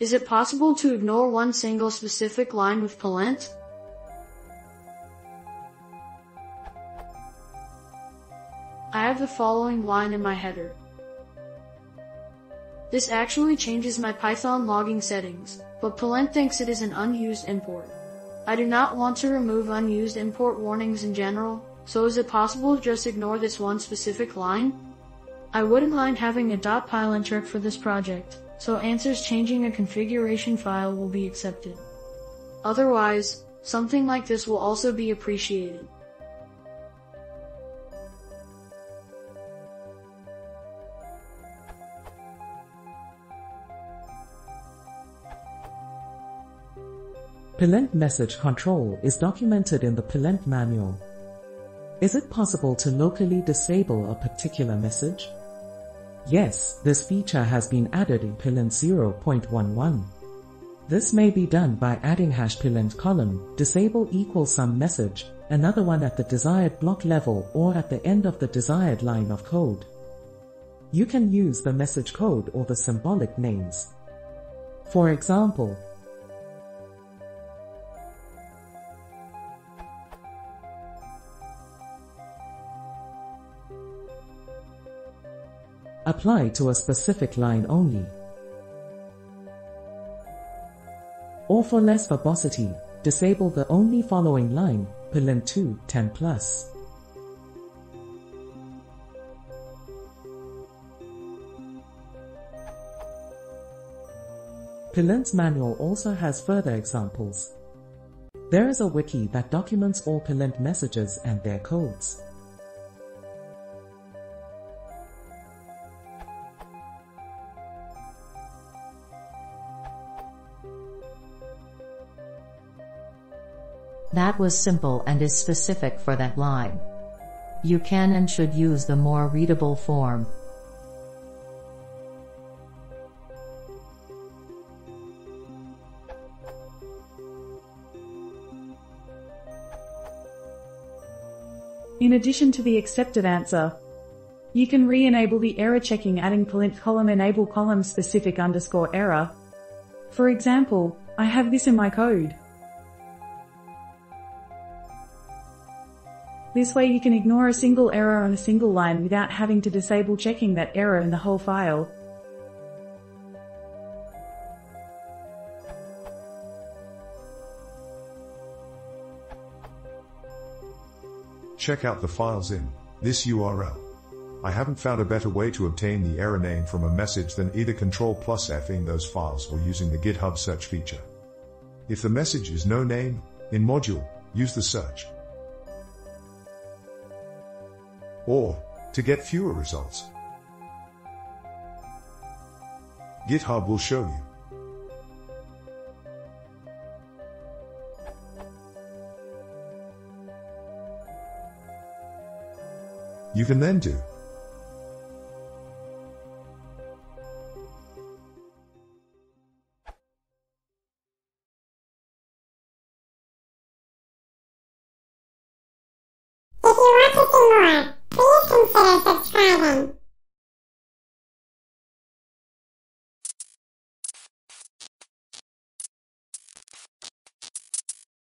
Is it possible to ignore one single specific line with Pylint? I have the following line in my header. This actually changes my Python logging settings, but Pylint thinks it is an unused import. I do not want to remove unused import warnings in general, so is it possible to just ignore this one specific line? I wouldn't mind having a .pylint trick for this project, so answers changing a configuration file will be accepted. Otherwise, something like this will also be appreciated. Pylint message control is documented in the Pylint manual. Is it possible to locally disable a particular message? Yes, this feature has been added in Pylint 0.11. This may be done by adding #Pylint column, disable equals some message, another one at the desired block level or at the end of the desired line of code. You can use the message code or the symbolic names. For example, apply to a specific line only. Or for less verbosity, disable the only following line, Pylint 2, 10+. Pylint's manual also has further examples. There is a wiki that documents all Pylint messages and their codes. That was simple and is specific for that line. You can and should use the more readable form. In addition to the accepted answer, you can re-enable the error checking adding Pylint column enable column specific _error. For example, I have this in my code. This way you can ignore a single error on a single line without having to disable checking that error in the whole file. Check out the files in this URL. I haven't found a better way to obtain the error name from a message than either Ctrl+F-ing those files or using the GitHub search feature. If the message is no name, in module, use the search. Or, to get fewer results, GitHub will show you. You can then do if you want to see more, please consider subscribing.